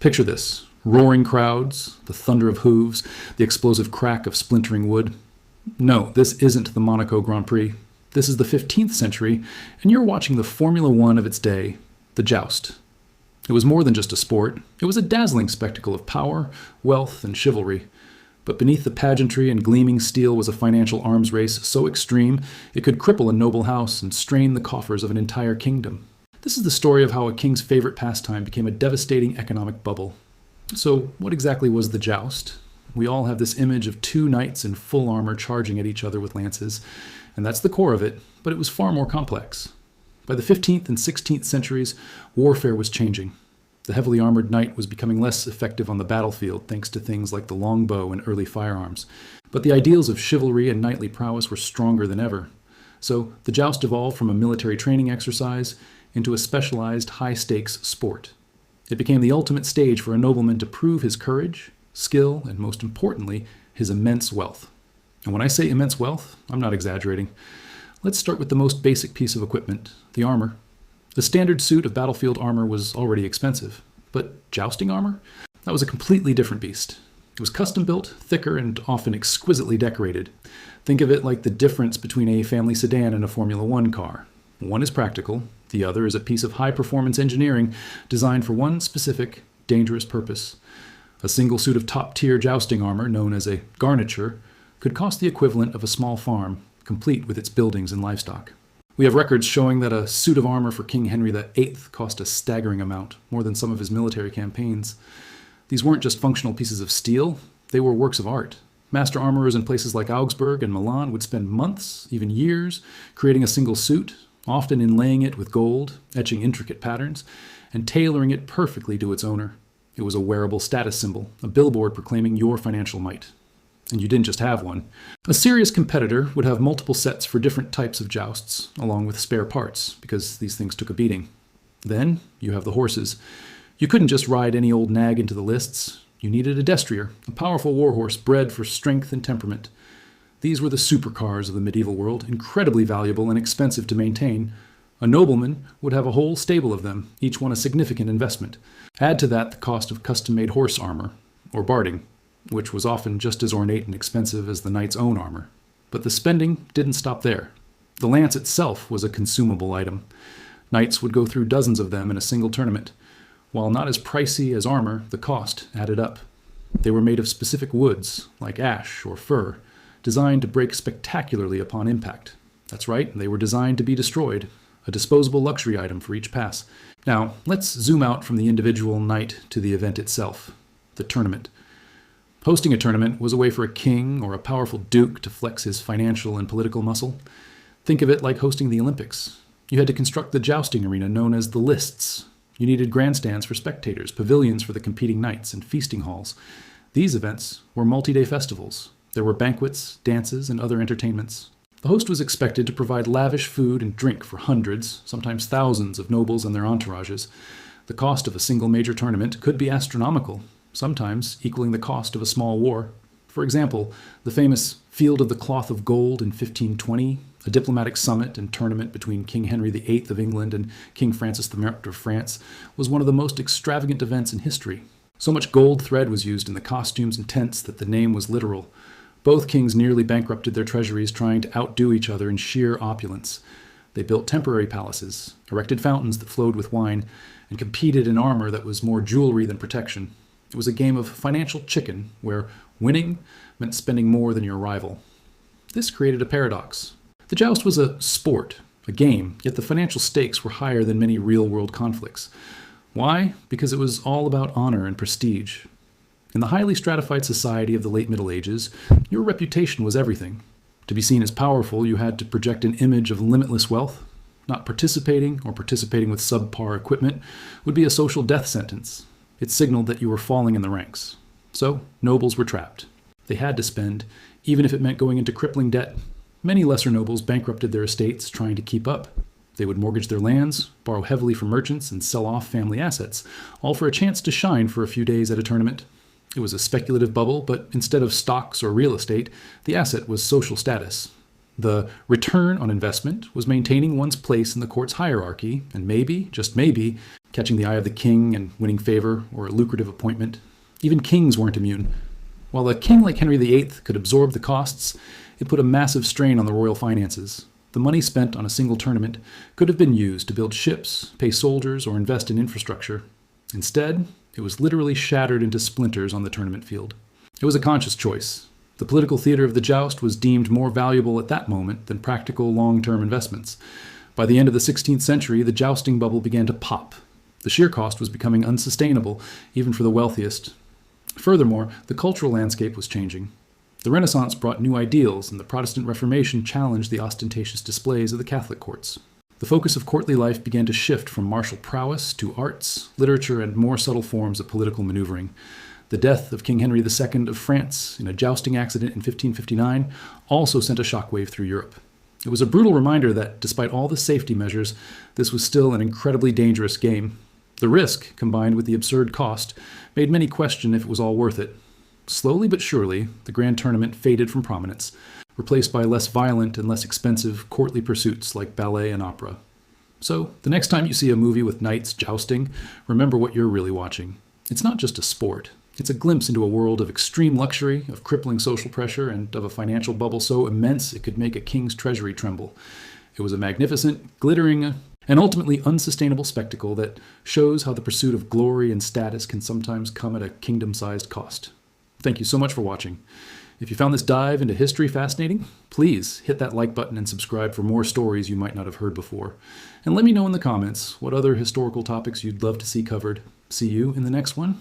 Picture this: roaring crowds, the thunder of hooves, the explosive crack of splintering wood. No, this isn't the Monaco Grand Prix. This is the 15th century, and you're watching the Formula One of its day, the joust. It was more than just a sport. It was a dazzling spectacle of power, wealth, and chivalry. But beneath the pageantry and gleaming steel was a financial arms race so extreme it could cripple a noble house and strain the coffers of an entire kingdom. This is the story of how a king's favorite pastime became a devastating economic bubble. So, what exactly was the joust? We all have this image of two knights in full armor charging at each other with lances, and that's the core of it, but it was far more complex. By the 15th and 16th centuries, warfare was changing. The heavily armored knight was becoming less effective on the battlefield thanks to things like the longbow and early firearms. But the ideals of chivalry and knightly prowess were stronger than ever. So the joust evolved from a military training exercise into a specialized high-stakes sport. It became the ultimate stage for a nobleman to prove his courage, skill, and most importantly, his immense wealth. And when I say immense wealth, I'm not exaggerating. Let's start with the most basic piece of equipment, the armor. The standard suit of battlefield armor was already expensive, but jousting armor? That was a completely different beast. It was custom-built, thicker, and often exquisitely decorated. Think of it like the difference between a family sedan and a Formula One car. One is practical, the other is a piece of high-performance engineering designed for one specific, dangerous purpose. A single suit of top-tier jousting armor, known as a garniture, could cost the equivalent of a small farm, complete with its buildings and livestock. We have records showing that a suit of armor for King Henry VIII cost a staggering amount, more than some of his military campaigns. These weren't just functional pieces of steel, they were works of art. Master armorers in places like Augsburg and Milan would spend months, even years, creating a single suit, often inlaying it with gold, etching intricate patterns, and tailoring it perfectly to its owner. It was a wearable status symbol, a billboard proclaiming your financial might. And you didn't just have one. A serious competitor would have multiple sets for different types of jousts, along with spare parts, because these things took a beating. Then you have the horses. You couldn't just ride any old nag into the lists. You needed a destrier, a powerful warhorse bred for strength and temperament. These were the supercars of the medieval world, incredibly valuable and expensive to maintain. A nobleman would have a whole stable of them, each one a significant investment. Add to that the cost of custom-made horse armor, or barding, which was often just as ornate and expensive as the knight's own armor. But the spending didn't stop there. The lance itself was a consumable item. Knights would go through dozens of them in a single tournament. While not as pricey as armor, the cost added up. They were made of specific woods, like ash or fir, designed to break spectacularly upon impact. That's right, they were designed to be destroyed, a disposable luxury item for each pass. Now, let's zoom out from the individual knight to the event itself, the tournament. Hosting a tournament was a way for a king or a powerful duke to flex his financial and political muscle. Think of it like hosting the Olympics. You had to construct the jousting arena known as the lists. You needed grandstands for spectators, pavilions for the competing knights, and feasting halls. These events were multi-day festivals. There were banquets, dances, and other entertainments. The host was expected to provide lavish food and drink for hundreds, sometimes thousands of nobles and their entourages. The cost of a single major tournament could be astronomical, sometimes equaling the cost of a small war. For example, the famous Field of the Cloth of Gold in 1520, a diplomatic summit and tournament between King Henry VIII of England and King Francis I of France, was one of the most extravagant events in history. So much gold thread was used in the costumes and tents that the name was literal. Both kings nearly bankrupted their treasuries trying to outdo each other in sheer opulence. They built temporary palaces, erected fountains that flowed with wine, and competed in armor that was more jewelry than protection. It was a game of financial chicken, where winning meant spending more than your rival. This created a paradox. The joust was a sport, a game, yet the financial stakes were higher than many real-world conflicts. Why? Because it was all about honor and prestige. In the highly stratified society of the late Middle Ages, your reputation was everything. To be seen as powerful, you had to project an image of limitless wealth. Not participating, or participating with subpar equipment, would be a social death sentence. It signaled that you were falling in the ranks. So, nobles were trapped. They had to spend, even if it meant going into crippling debt. Many lesser nobles bankrupted their estates trying to keep up. They would mortgage their lands, borrow heavily from merchants, and sell off family assets, all for a chance to shine for a few days at a tournament. It was a speculative bubble, but instead of stocks or real estate, the asset was social status. The return on investment was maintaining one's place in the court's hierarchy and maybe, just maybe, catching the eye of the king and winning favor or a lucrative appointment. Even kings weren't immune. While a king like Henry VIII could absorb the costs, it put a massive strain on the royal finances. The money spent on a single tournament could have been used to build ships, pay soldiers, or invest in infrastructure. Instead, it was literally shattered into splinters on the tournament field. It was a conscious choice. The political theater of the joust was deemed more valuable at that moment than practical long-term investments. By the end of the 16th century, the jousting bubble began to pop. The sheer cost was becoming unsustainable, even for the wealthiest. Furthermore, the cultural landscape was changing. The Renaissance brought new ideals, and the Protestant Reformation challenged the ostentatious displays of the Catholic courts. The focus of courtly life began to shift from martial prowess to arts, literature, and more subtle forms of political maneuvering. The death of King Henry II of France in a jousting accident in 1559 also sent a shockwave through Europe. It was a brutal reminder that, despite all the safety measures, this was still an incredibly dangerous game. The risk, combined with the absurd cost, made many question if it was all worth it. Slowly but surely, the grand tournament faded from prominence, replaced by less violent and less expensive courtly pursuits like ballet and opera. So, the next time you see a movie with knights jousting, remember what you're really watching. It's not just a sport. It's a glimpse into a world of extreme luxury, of crippling social pressure, and of a financial bubble so immense it could make a king's treasury tremble. It was a magnificent, glittering, and ultimately unsustainable spectacle that shows how the pursuit of glory and status can sometimes come at a kingdom-sized cost. Thank you so much for watching. If you found this dive into history fascinating, please hit that like button and subscribe for more stories you might not have heard before. And let me know in the comments what other historical topics you'd love to see covered. See you in the next one.